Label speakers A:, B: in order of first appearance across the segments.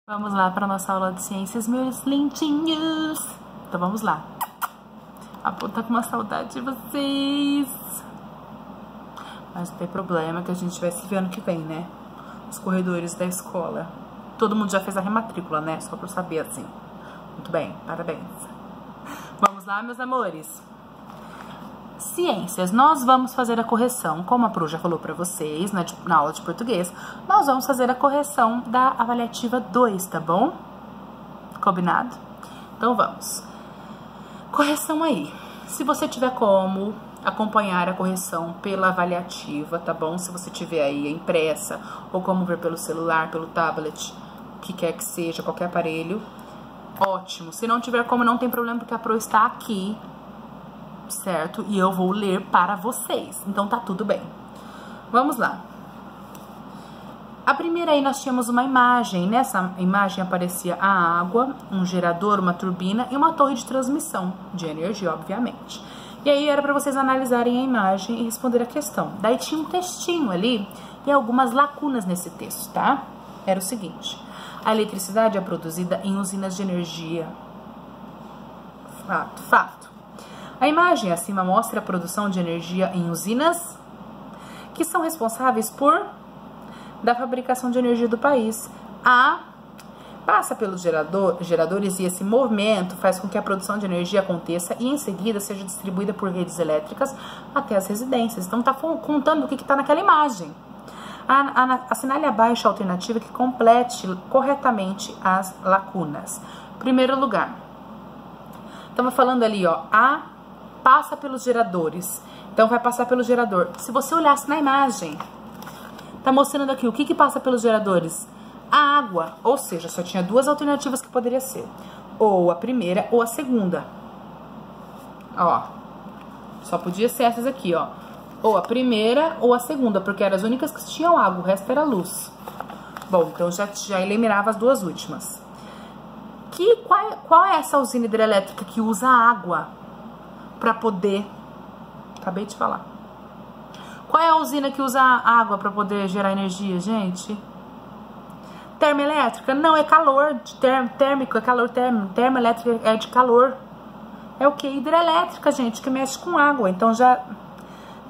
A: Vamos lá para nossa aula de ciências, meus lindinhos. Então vamos lá. A Pô tá com uma saudade de vocês. Mas não tem problema que a gente vai se ver ano que vem, né? Os corredores da escola. Todo mundo já fez a rematrícula, né? Só pra saber assim. Muito bem, parabéns. Vamos lá, meus amores. Ciências, nós vamos fazer a correção, como a Pro já falou pra vocês na aula de português, nós vamos fazer a correção da avaliativa 2, tá bom? Combinado? Então vamos. Correção aí. Se você tiver como acompanhar a correção pela avaliativa, tá bom? Se você tiver aí a impressa, ou como ver pelo celular, pelo tablet, o que quer que seja, qualquer aparelho, ótimo. Se não tiver como, não tem problema, porque a Pro está aqui, certo? E eu vou ler para vocês. Então tá tudo bem. Vamos lá. A primeira aí nós tínhamos uma imagem. Nessa imagem aparecia a água, um gerador, uma turbina e uma torre de transmissão de energia, obviamente. E aí era para vocês analisarem a imagem e responder a questão. Daí tinha um textinho ali e algumas lacunas nesse texto, tá? Era o seguinte: a eletricidade é produzida em usinas de energia. Fato. A imagem acima mostra a produção de energia em usinas que são responsáveis da fabricação de energia do país. A passa pelos geradores e esse movimento faz com que a produção de energia aconteça e em seguida seja distribuída por redes elétricas até as residências. Então tá contando o que está naquela imagem. Assinale abaixo a alternativa que complete corretamente as lacunas. Primeiro lugar, estamos falando ali, ó, passa pelos geradores. Então vai passar pelo gerador. Se você olhasse na imagem, tá mostrando aqui o que passa pelos geradores? A água, ou seja, só tinha duas alternativas que poderia ser, ou a primeira ou a segunda. Ó, só podia ser essas aqui, ó, ou a primeira ou a segunda, porque eram as únicas que tinham água, o resto era luz. Bom, então já eliminava as duas últimas. Qual é essa usina hidrelétrica que usa água para poder... Acabei de falar. Qual é a usina que usa água para poder gerar energia, gente? Termoelétrica? Não, é calor. Térmico é calor térmico. Termoelétrica é de calor. É o que? Hidrelétrica, gente, que mexe com água. Então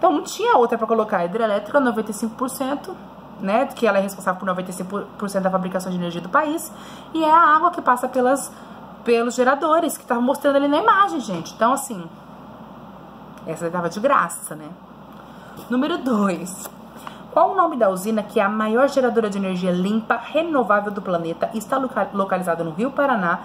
A: não tinha outra para colocar. Hidrelétrica, 95%, né? Que ela é responsável por 95% da fabricação de energia do país. E é a água que passa pelos geradores, que tava mostrando ali na imagem, gente. Então, assim, essa tava de graça, né? Número 2. Qual o nome da usina que é a maior geradora de energia limpa, renovável do planeta e está localizada no Rio Paraná,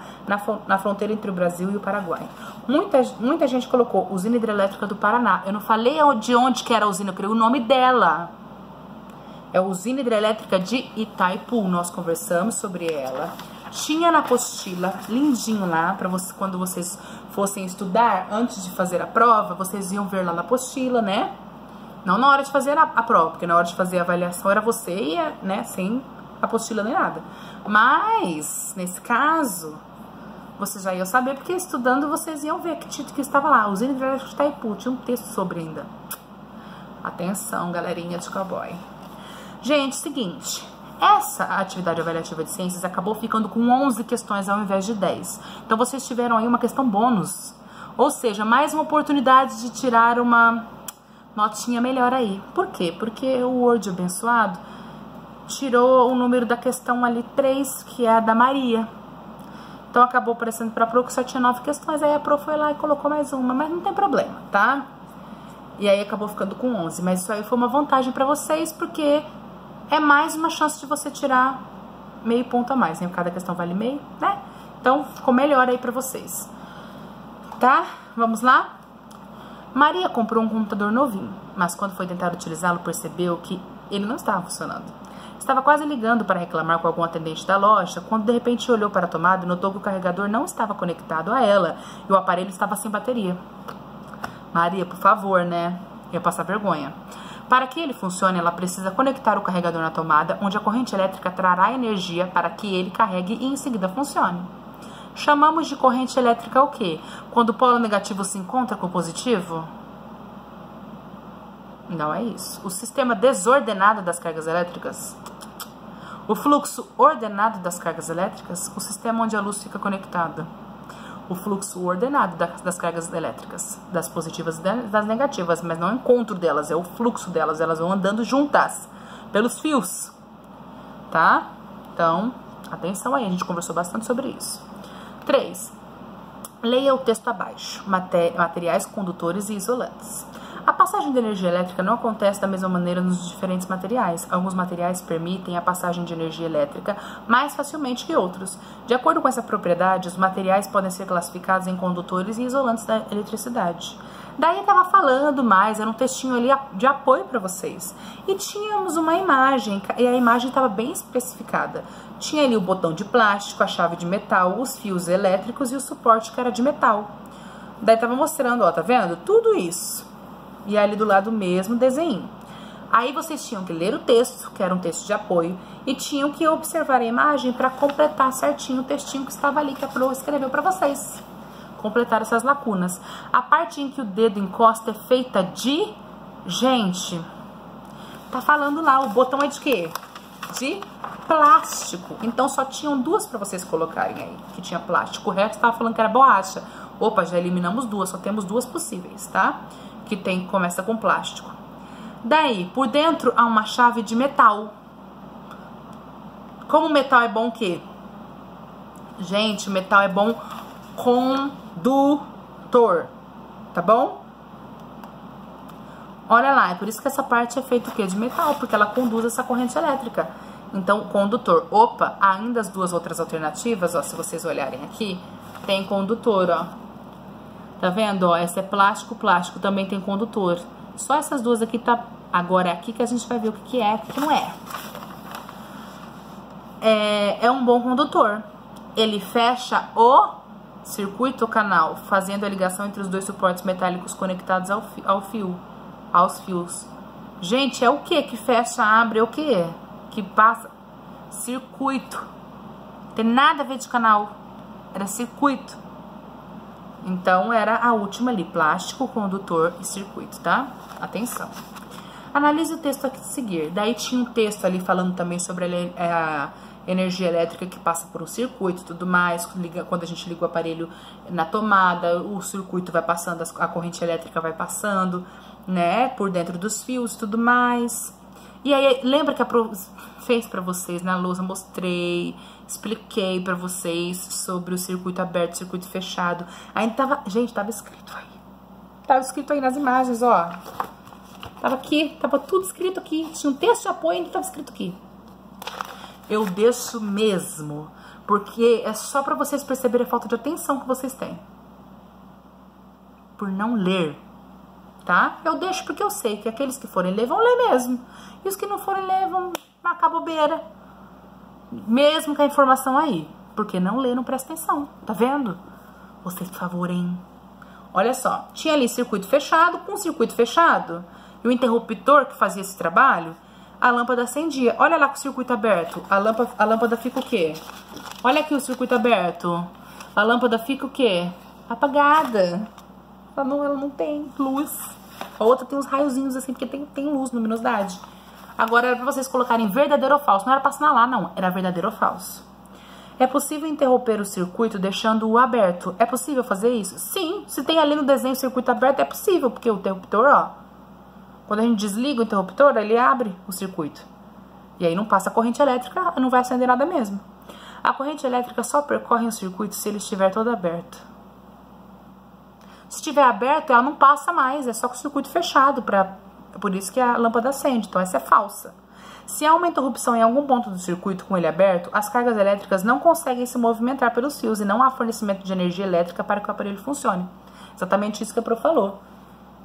A: na fronteira entre o Brasil e o Paraguai? Muita gente colocou usina hidrelétrica do Paraná. Eu não falei de onde que era a usina, eu queria o nome dela. É a usina hidrelétrica de Itaipu. Nós conversamos sobre ela. Tinha na apostila, lindinho lá, para quando vocês fossem estudar, antes de fazer a prova, vocês iam ver lá na apostila, né? Não na hora de fazer a prova, porque na hora de fazer a avaliação era você e, né, sem apostila nem nada. Mas, nesse caso, vocês já iam saber, porque estudando vocês iam ver que estava lá. Usina hidrelétrica de Itaipu, tinha um texto sobre ainda. Atenção, galerinha de cowboy. Gente, seguinte... Essa atividade avaliativa de ciências acabou ficando com 11 questões ao invés de 10. Então, vocês tiveram aí uma questão bônus. Ou seja, mais uma oportunidade de tirar uma notinha melhor aí. Por quê? Porque o Word abençoado tirou o número da questão ali 3, que é a da Maria. Então, acabou aparecendo para a Pro que só tinha 9 questões. Aí a Pro foi lá e colocou mais uma. Mas não tem problema, tá? E aí acabou ficando com 11. Mas isso aí foi uma vantagem para vocês, porque... é mais uma chance de você tirar meio ponto a mais, né? Cada questão vale meio, né? Então, ficou melhor aí pra vocês. Tá? Vamos lá? Maria comprou um computador novinho, mas quando foi tentar utilizá-lo, percebeu que ele não estava funcionando. Estava quase ligando para reclamar com algum atendente da loja, quando de repente olhou para a tomada e notou que o carregador não estava conectado a ela e o aparelho estava sem bateria. Maria, por favor, né? Ia passar vergonha. Para que ele funcione, ela precisa conectar o carregador na tomada, onde a corrente elétrica trará energia para que ele carregue e em seguida funcione. Chamamos de corrente elétrica o quê? Quando o polo negativo se encontra com o positivo? Não é isso. O sistema desordenado das cargas elétricas? O fluxo ordenado das cargas elétricas, o sistema onde a luz fica conectada. O fluxo ordenado das cargas elétricas, das positivas e das negativas, mas não o encontro delas, é o fluxo delas, elas vão andando juntas, pelos fios, tá? Então, atenção aí, a gente conversou bastante sobre isso. 3. Leia o texto abaixo, materiais condutores e isolantes. A passagem de energia elétrica não acontece da mesma maneira nos diferentes materiais. Alguns materiais permitem a passagem de energia elétrica mais facilmente que outros. De acordo com essa propriedade, os materiais podem ser classificados em condutores e isolantes da eletricidade. Daí eu estava falando mais, era um textinho ali de apoio para vocês. E tínhamos uma imagem, e a imagem estava bem especificada. Tinha ali o botão de plástico, a chave de metal, os fios elétricos e o suporte que era de metal. Daí estava mostrando, ó, tá vendo? Tudo isso. E ali do lado mesmo desenho. Aí vocês tinham que ler o texto, que era um texto de apoio, e tinham que observar a imagem para completar certinho o textinho que estava ali, que a Pro escreveu para vocês. Completar essas lacunas. A parte em que o dedo encosta é feita de... Gente, tá falando lá, o botão é de quê? De plástico. Então só tinham duas para vocês colocarem aí, que tinha plástico. O resto tava falando que era borracha. Opa, já eliminamos duas, só temos duas possíveis, tá? Que começa com plástico. Daí, por dentro há uma chave de metal. Como o metal é bom o quê? Gente, o metal é bom condutor, tá bom? Olha lá, é por isso que essa parte é feita o quê? De metal, porque ela conduz essa corrente elétrica. Então, condutor. Opa, ainda as duas outras alternativas, ó, se vocês olharem aqui, tem condutor, ó. Tá vendo, ó? Essa é plástico, plástico também tem condutor. Só essas duas aqui tá... Agora é aqui que a gente vai ver o que é, o que não é. É um bom condutor. Ele fecha o circuito ou canal, fazendo a ligação entre os dois suportes metálicos conectados aos fios. Gente, é o que fecha, abre, é o que? Que passa? Circuito. Tem nada a ver de canal. Era circuito. Então, era a última ali, plástico, condutor e circuito, tá? Atenção. Analise o texto aqui a seguir. Daí tinha um texto ali falando também sobre a energia elétrica que passa por um circuito e tudo mais. Quando a gente liga o aparelho na tomada, o circuito vai passando, a corrente elétrica vai passando, né? Por dentro dos fios e tudo mais. E aí, lembra que a Pro fez pra vocês na lousa, mostrei, expliquei pra vocês sobre o circuito aberto, circuito fechado. Aí tava, gente, tava escrito aí. Tava escrito aí nas imagens, ó. Tava aqui, tava tudo escrito aqui. Tinha um texto de apoio e ainda tava escrito aqui. Eu deixo mesmo, porque é só pra vocês perceberem a falta de atenção que vocês têm. Por não ler, tá? Eu deixo porque eu sei que aqueles que forem ler vão ler mesmo. E os que não forem ler vão marcar bobeira. Mesmo com a informação aí. Porque não lê, não presta atenção. Tá vendo? Vocês, por favor, hein? Olha só. Tinha ali circuito fechado. Com o circuito fechado e o interruptor que fazia esse trabalho, a lâmpada acendia. Olha lá com o circuito aberto. A lâmpada fica o quê? Olha aqui o circuito aberto. A lâmpada fica o quê? Apagada. Ela não tem luz. A outra tem uns raiozinhos assim, porque tem luz, luminosidade. Agora era pra vocês colocarem verdadeiro ou falso. Não era pra assinalar, não. Era verdadeiro ou falso. É possível interromper o circuito deixando-o aberto. É possível fazer isso? Sim. Se tem ali no desenho o circuito aberto, é possível. Porque o interruptor, ó. Quando a gente desliga o interruptor, ele abre o circuito. E aí não passa a corrente elétrica, não vai acender nada mesmo. A corrente elétrica só percorre o circuito se ele estiver todo aberto. Se estiver aberto, ela não passa mais. É só com o circuito fechado. Por isso que a lâmpada acende. Então essa é falsa. Se há uma interrupção em algum ponto do circuito com ele aberto, as cargas elétricas não conseguem se movimentar pelos fios e não há fornecimento de energia elétrica para que o aparelho funcione. Exatamente isso que a Pro falou.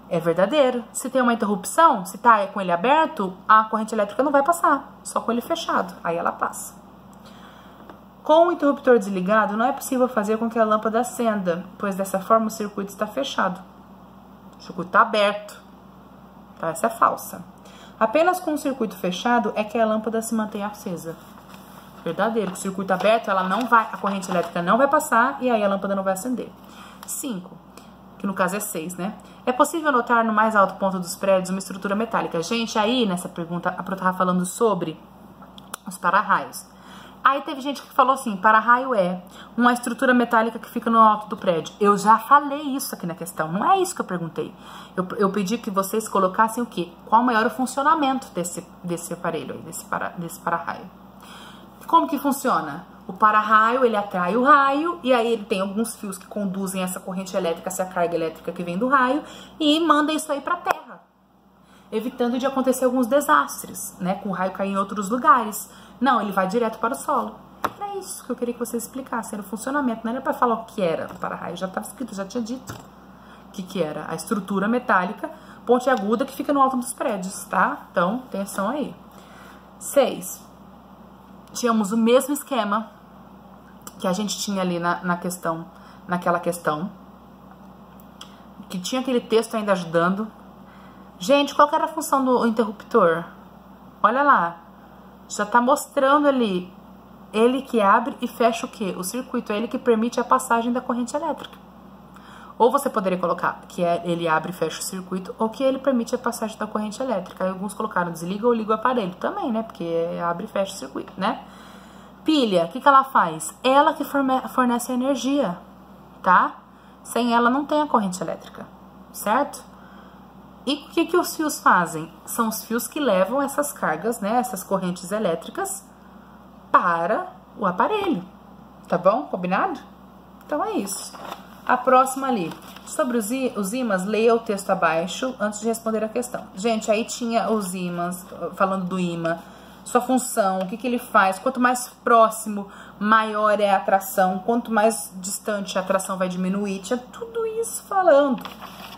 A: É verdadeiro. Se tem uma interrupção, se tá com ele aberto, a corrente elétrica não vai passar. Só com ele fechado. Aí ela passa. Com o interruptor desligado, não é possível fazer com que a lâmpada acenda, pois dessa forma o circuito está fechado. O circuito está aberto. Tá? Essa é falsa. Apenas com o circuito fechado é que a lâmpada se mantém acesa. Verdadeiro. Com o circuito aberto, a corrente elétrica não vai passar e aí a lâmpada não vai acender. 5. Que no caso é 6, né? É possível notar no mais alto ponto dos prédios uma estrutura metálica. Gente, aí nessa pergunta a Pro tava falando sobre Os para-raios. Aí teve gente que falou assim, para-raio é uma estrutura metálica que fica no alto do prédio. Eu já falei isso aqui na questão, não é isso que eu perguntei. Eu pedi que vocês colocassem o quê? Qual o maior funcionamento desse aparelho aí, desse para-raio. Como que funciona? O para-raio, ele atrai o raio, e aí ele tem alguns fios que conduzem essa corrente elétrica, essa carga elétrica que vem do raio, e manda isso aí para a Terra, evitando de acontecer alguns desastres, né, com o raio cair em outros lugares. Não, ele vai direto para o solo. Era isso que eu queria que vocês explicassem, era o funcionamento, não era para falar o que era o para-raio, já estava escrito, já tinha dito o que era a estrutura metálica pontiaguda que fica no alto dos prédios, tá? Então, atenção aí. 6. Tínhamos o mesmo esquema que a gente tinha ali naquela questão, que tinha aquele texto ainda ajudando. Gente, qual que era a função do interruptor? Olha lá, já tá mostrando ali, ele que abre e fecha o quê? O circuito, é ele que permite a passagem da corrente elétrica. Ou você poderia colocar que ele abre e fecha o circuito, ou que ele permite a passagem da corrente elétrica. Aí alguns colocaram desliga ou liga o aparelho também, né? Porque abre e fecha o circuito, né? Pilha, o que ela faz? Ela que fornece a energia, tá? Sem ela não tem a corrente elétrica, certo? E o que os fios fazem? São os fios que levam essas cargas, né? Essas correntes elétricas para o aparelho, tá bom? Combinado? Então é isso. A próxima ali, sobre os ímãs, leia o texto abaixo antes de responder a questão. Gente, aí tinha os ímãs, falando do ímã, sua função, o que ele faz, quanto mais próximo, maior é a atração, quanto mais distante a atração vai diminuir, tinha tudo isso falando,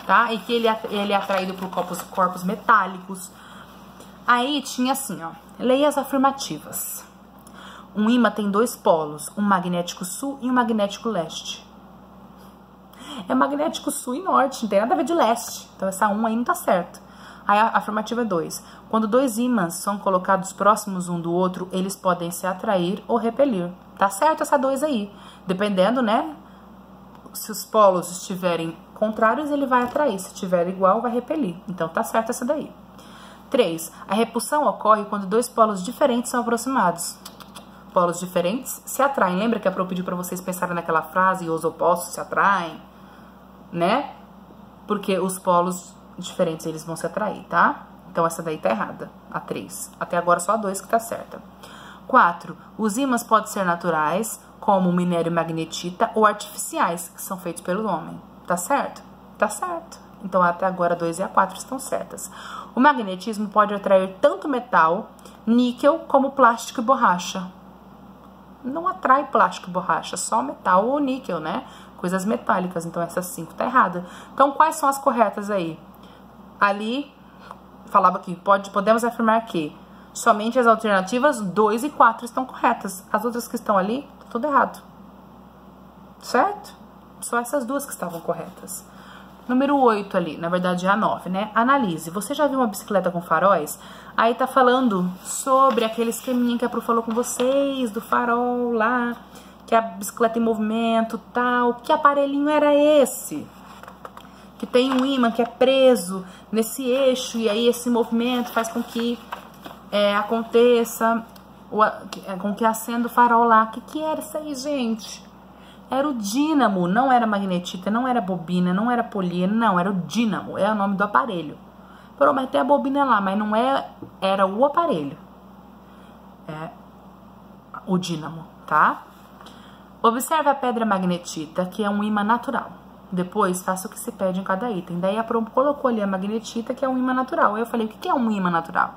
A: tá? E que ele é atraído por corpos metálicos. Aí tinha assim, ó, leia as afirmativas. Um ímã tem dois polos, um magnético sul e um magnético leste. É magnético sul e norte, não tem nada a ver de leste. Então essa 1 aí não tá certo. Aí a afirmativa é 2. Quando dois ímãs são colocados próximos um do outro, eles podem se atrair ou repelir. Tá certo essa 2 aí. Dependendo, né? Se os polos estiverem contrários, ele vai atrair. Se estiver igual, vai repelir. Então tá certo essa daí. 3. A repulsão ocorre quando dois polos diferentes são aproximados. Polos diferentes se atraem. Lembra que a Pro pediu pra vocês pensarem naquela frase, os opostos se atraem? Né? Porque os polos diferentes, eles vão se atrair, tá? Então, essa daí tá errada, a 3. Até agora, só a 2 que tá certa. 4. Os ímãs podem ser naturais, como o minério magnetita, ou artificiais, que são feitos pelo homem. Tá certo? Tá certo. Então, até agora, a 2 e a 4 estão certas. O magnetismo pode atrair tanto metal, níquel, como plástico e borracha. Não atrai plástico e borracha, só metal ou níquel, né? Coisas metálicas, então essa 5 tá errada. Então, quais são as corretas aí? Ali, falava que podemos afirmar que somente as alternativas 2 e 4 estão corretas. As outras que estão ali, tá tudo errado. Certo? Só essas duas que estavam corretas. Número 8 ali, na verdade é a 9, né? Analise. Você já viu uma bicicleta com faróis? Aí tá falando sobre aquele esqueminha que a Pro falou com vocês, do farol lá, que é a bicicleta em movimento, tal. Que aparelhinho era esse? Que tem um ímã que é preso nesse eixo, e aí esse movimento faz com que aconteça, com que acenda o farol lá. O que era isso aí, gente? Era o dínamo, não era magnetita, não era bobina, não era polia, não, era o dínamo, é o nome do aparelho. Pô, mas tem a bobina lá, mas não era o aparelho. É o dínamo, tá? Observe a pedra magnetita, que é um ímã natural. Depois, faça o que se pede em cada item. Daí a Pro colocou ali a magnetita, que é um ímã natural. Aí eu falei, o que é um ímã natural?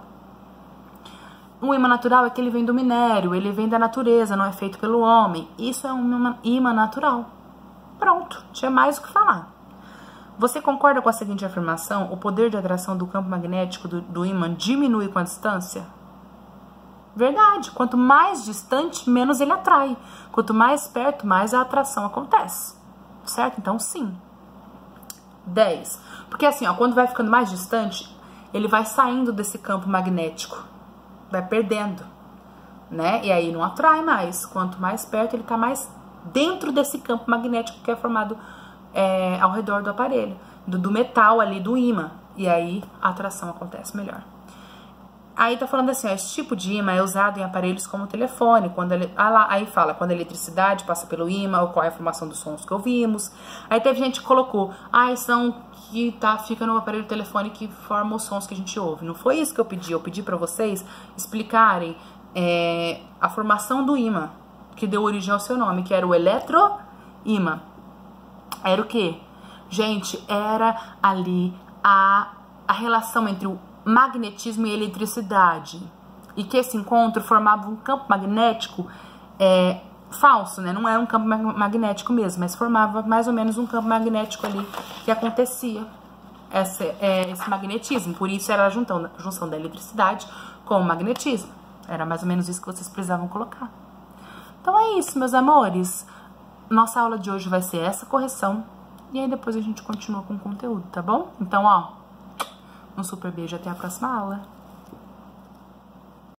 A: Um ímã natural é que ele vem do minério, ele vem da natureza, não é feito pelo homem. Isso é um ímã natural. Pronto, tinha mais o que falar. Você concorda com a seguinte afirmação? O poder de atração do campo magnético do ímã diminui com a distância? Verdade. Quanto mais distante, menos ele atrai. Quanto mais perto, mais a atração acontece. Certo? Então, sim. 10. Porque assim, ó, quando vai ficando mais distante, ele vai saindo desse campo magnético. Vai perdendo, né? E aí não atrai mais. Quanto mais perto, ele tá mais dentro desse campo magnético que é formado ao redor do aparelho, do metal ali, do ímã. E aí a atração acontece melhor. Aí tá falando assim, ó, esse tipo de ímã é usado em aparelhos como o telefone, aí fala, quando a eletricidade passa pelo ímã, ocorre a formação dos sons que ouvimos. Aí teve gente que colocou, são que fica no aparelho do telefone que forma os sons que a gente ouve. Não foi isso que eu pedi pra vocês explicarem a formação do ímã, que deu origem ao seu nome, que era o eletroímã. Era o quê? Gente, era ali a relação entre o magnetismo e eletricidade, e que esse encontro formava um campo magnético falso, né? Não era um campo magnético mesmo, mas formava mais ou menos um campo magnético ali que acontecia esse magnetismo. Por isso era a junção da eletricidade com o magnetismo. Era mais ou menos isso que vocês precisavam colocar. Então é isso, meus amores. Nossa aula de hoje vai ser essa correção, e aí depois a gente continua com o conteúdo, tá bom? Então, ó, um super beijo, até a próxima aula.